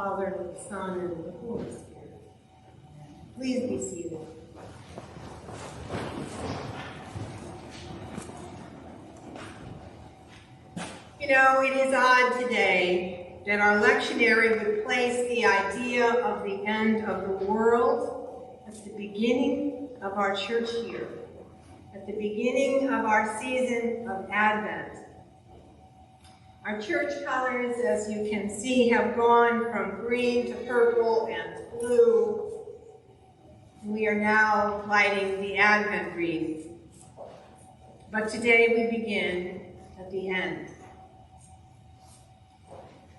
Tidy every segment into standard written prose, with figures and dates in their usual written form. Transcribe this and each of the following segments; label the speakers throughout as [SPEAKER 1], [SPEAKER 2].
[SPEAKER 1] Father, and of the Son, and of the Holy Spirit. Please be seated. You know, it is odd today that our lectionary would place the idea of the end of the world at the beginning of our church year, at the beginning of our season of Advent. Our church colors, as you can see, have gone from green to purple and blue. We are now lighting the Advent wreath. But today we begin at the end.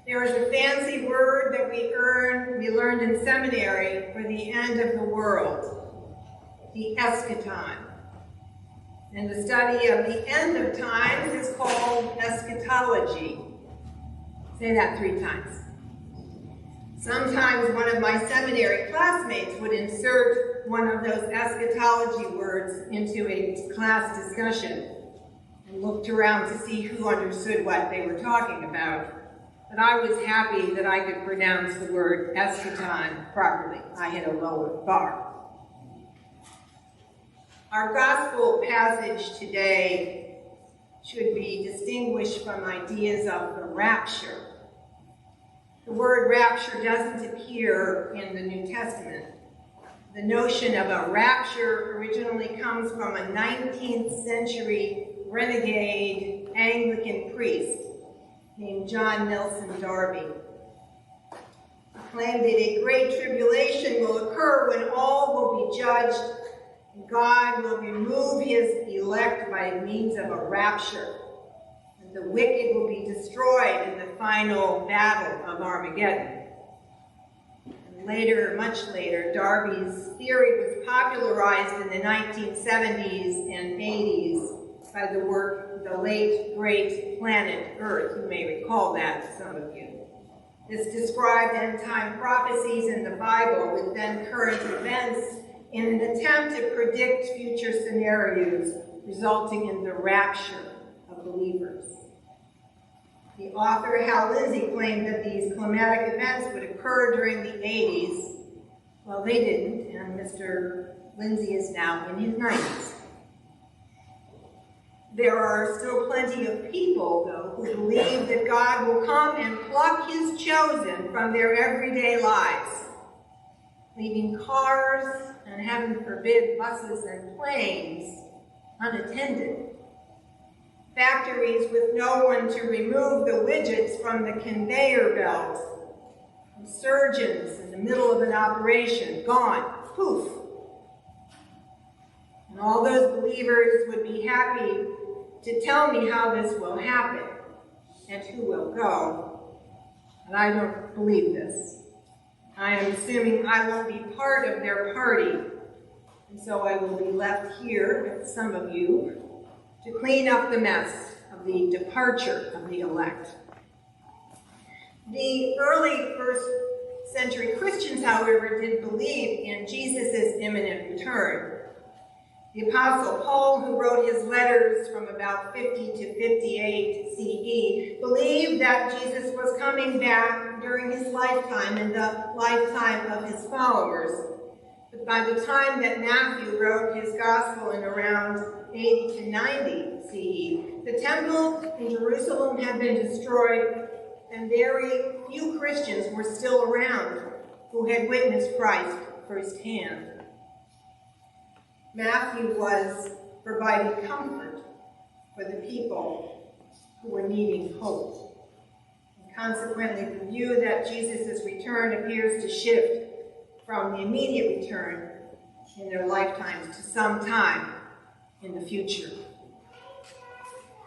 [SPEAKER 1] There is a fancy word that we learned in seminary for the end of the world, the eschaton. And the study of the end of times is called eschatology. Say that 3 times. Sometimes one of my seminary classmates would insert one of those eschatology words into a class discussion and looked around to see who understood what they were talking about. But I was happy that I could pronounce the word eschaton properly. I had a lower bar. Our gospel passage today should be distinguished from ideas of the rapture. The word rapture doesn't appear in the New Testament. The notion of a rapture originally comes from a 19th century renegade Anglican priest named John Nelson Darby. He claimed that a great tribulation will occur when all will be judged. God will remove his elect by means of a rapture, and the wicked will be destroyed in the final battle of Armageddon. And later, much later, Darby's theory was popularized in the 1970s and 80s by the work of the late, great planet Earth. You may recall that, some of you. This described end-time prophecies in the Bible with then current events in an attempt to predict future scenarios resulting in the rapture of believers. The author, Hal Lindsey, claimed that these climatic events would occur during the 80s. Well, they didn't, and Mr. Lindsey is now in his 90s. There are still plenty of people, though, who believe that God will come and pluck his chosen from their everyday lives, leaving cars and, heaven forbid, buses and planes unattended. Factories with no one to remove the widgets from the conveyor belt. And surgeons in the middle of an operation, gone, poof. And all those believers would be happy to tell me how this will happen and who will go. And I don't believe this. I am assuming I won't be part of their party, and so I will be left here with some of you to clean up the mess of the departure of the elect. The early first century Christians, however, did believe in Jesus' imminent return. The Apostle Paul, who wrote his letters from about 50 to 58 CE, believed that Jesus was coming back during his lifetime and the lifetime of his followers. But by the time that Matthew wrote his gospel in around 80 to 90 CE, the temple in Jerusalem had been destroyed, and very few Christians were still around who had witnessed Christ firsthand. Matthew was providing comfort for the people who were needing hope. And consequently, the view that Jesus' return appears to shift from the immediate return in their lifetimes to some time in the future.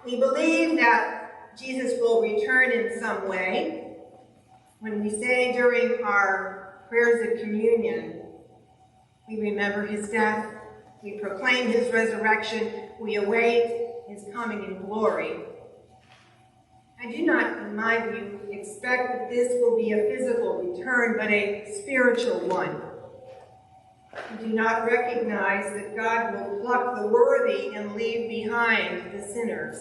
[SPEAKER 1] We believe that Jesus will return in some way. When we say during our prayers of communion, we remember his death, we proclaim his resurrection, we await his coming in glory. I do not, in my view, expect that this will be a physical return, but a spiritual one. I do not recognize that God will pluck the worthy and leave behind the sinners.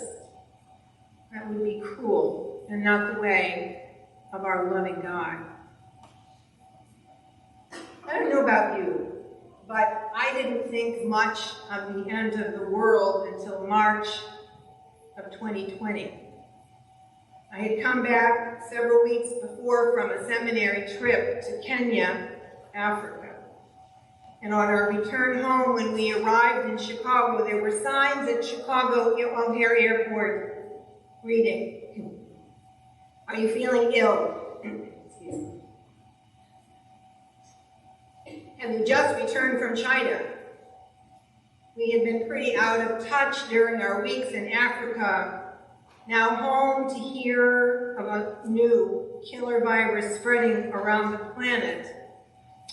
[SPEAKER 1] That would be cruel and not the way of our loving God. I don't know about you, but I didn't think much of the end of the world until March of 2020. I had come back several weeks before from a seminary trip to Kenya, Africa. And on our return home, when we arrived in Chicago, there were signs at Chicago O'Hare Airport reading, "Are you feeling ill?" Excuse me. Have you just returned from China? We had been pretty out of touch during our weeks in Africa, now home to hear of a new killer virus spreading around the planet.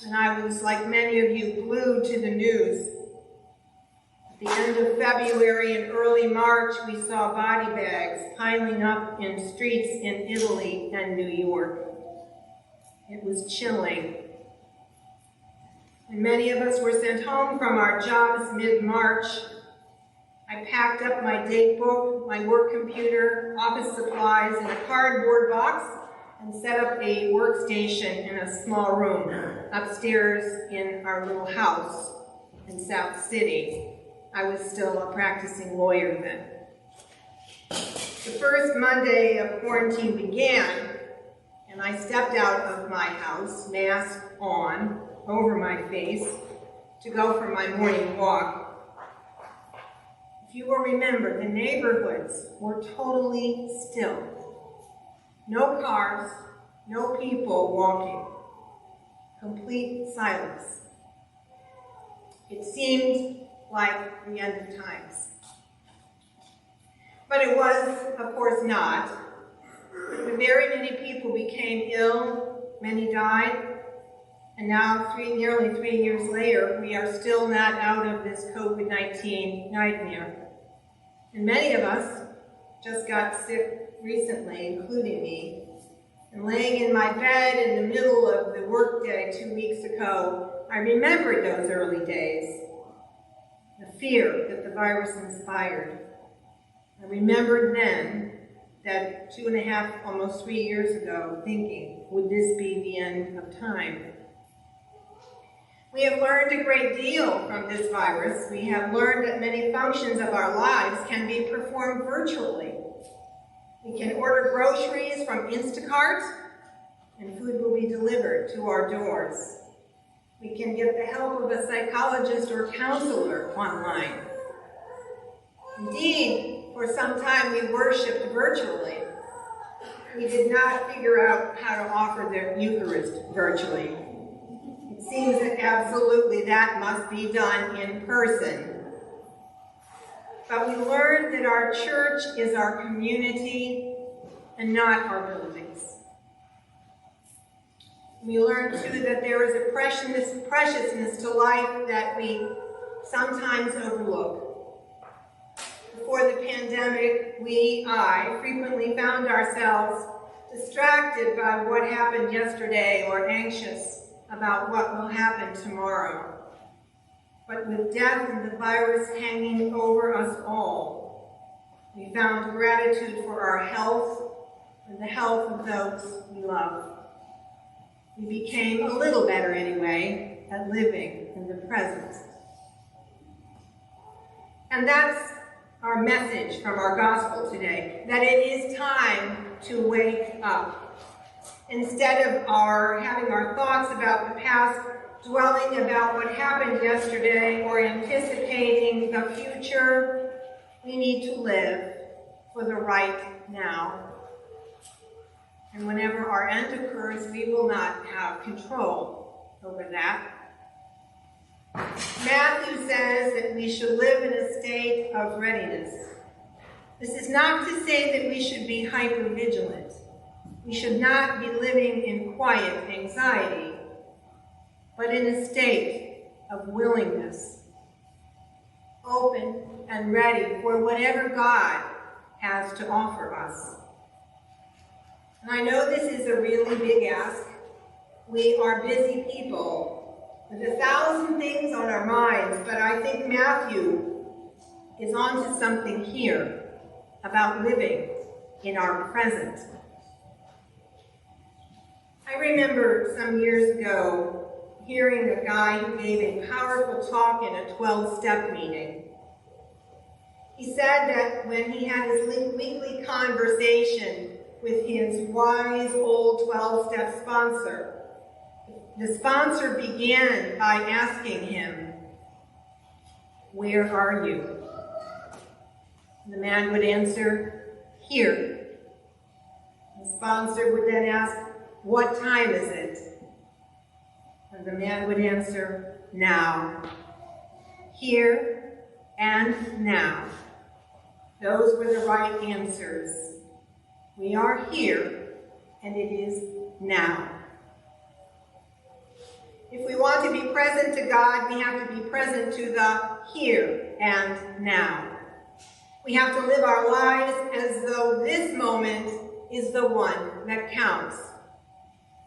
[SPEAKER 1] And I was, like many of you, glued to the news. At the end of February and early March, we saw body bags piling up in streets in Italy and New York. It was chilling. And many of us were sent home from our jobs mid-March. I packed up my date book, my work computer, office supplies in a cardboard box, and set up a workstation in a small room upstairs in our little house in South City. I was still a practicing lawyer then. The first Monday of quarantine began, and I stepped out of my house, mask on, over my face, to go for my morning walk. If you will remember, the neighborhoods were totally still. No cars, no people walking. Complete silence. It seemed like the end of times. But it was, of course, not. Very many people became ill, many died, and now, nearly 3 years later, we are still not out of this COVID-19 nightmare. And many of us just got sick recently, including me. And laying in my bed in the middle of the workday 2 weeks ago, I remembered those early days, the fear that the virus inspired. I remembered then that 2.5, almost 3 years ago, thinking, would this be the end of time? We have learned a great deal from this virus. We have learned that many functions of our lives can be performed virtually. We can order groceries from Instacart, and food will be delivered to our doors. We can get the help of a psychologist or counselor online. Indeed, for some time we worshiped virtually. We did not figure out how to offer the Eucharist virtually. It seems that absolutely that must be done in person. But we learned that our church is our community and not our buildings. We learned, too, that there is a preciousness to life that we sometimes overlook. Before the pandemic, I frequently found ourselves distracted by what happened yesterday or anxious about what will happen tomorrow. But with death and the virus hanging over us all, we found gratitude for our health and the health of those we love. We became a little better anyway at living in the present. And that's our message from our gospel today, that it is time to wake up. Instead of having our thoughts about the past, dwelling about what happened yesterday, or anticipating the future, we need to live for the right now. And whenever our end occurs, we will not have control over that. Matthew says that we should live in a state of readiness. This is not to say that we should be hyper-vigilant. We should not be living in quiet anxiety, but in a state of willingness, open and ready for whatever God has to offer us. And I know this is a really big ask. We are busy people with 1,000 things on our minds, but I think Matthew is onto something here about living in our present. I remember some years ago hearing a guy who gave a powerful talk in a 12-step meeting. He said that when he had his weekly conversation with his wise old 12-step sponsor, the sponsor began by asking him, "Where are you?" The man would answer, "Here." The sponsor would then ask, "What time is it?" And the man would answer, "Now." Here and now. Those were the right answers. We are here, and it is now. If we want to be present to God, we have to be present to the here and now. We have to live our lives as though this moment is the one that counts.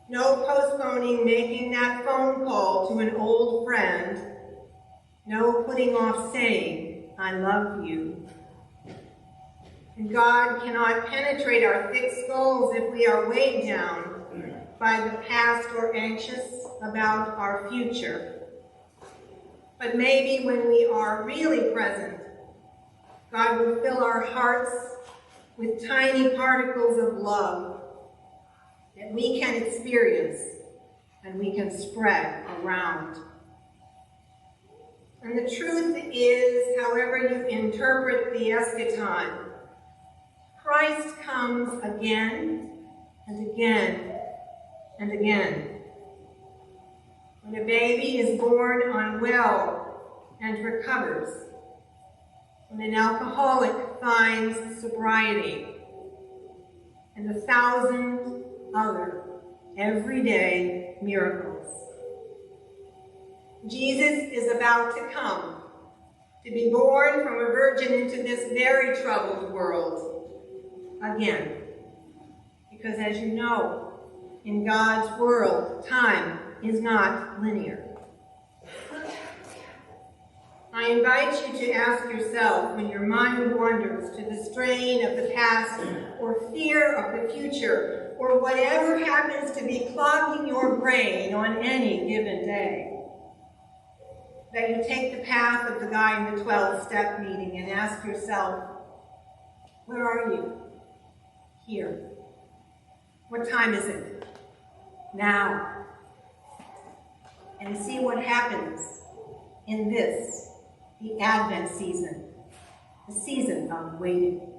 [SPEAKER 1] No postponing making that phone call to an old friend. No putting off saying, "I love you." And God cannot penetrate our thick skulls if we are weighed down by the past or anxious about our future. But maybe when we are really present, God will fill our hearts with tiny particles of love that we can experience and we can spread around. And the truth is, however you interpret the eschaton, Christ comes again and again and again. When a baby is born unwell and recovers, when an alcoholic finds sobriety, and 1,000 other everyday miracles. Jesus is about to come, to be born from a virgin into this very troubled world again. Because as you know, in God's world, time is not linear. I invite you to ask yourself, when your mind wanders to the strain of the past or fear of the future or whatever happens to be clogging your brain on any given day, that you take the path of the guy in the 12-step meeting and ask yourself, where are you? Here. What time is it? Now. And see what happens in this, the Advent season, the season of waiting.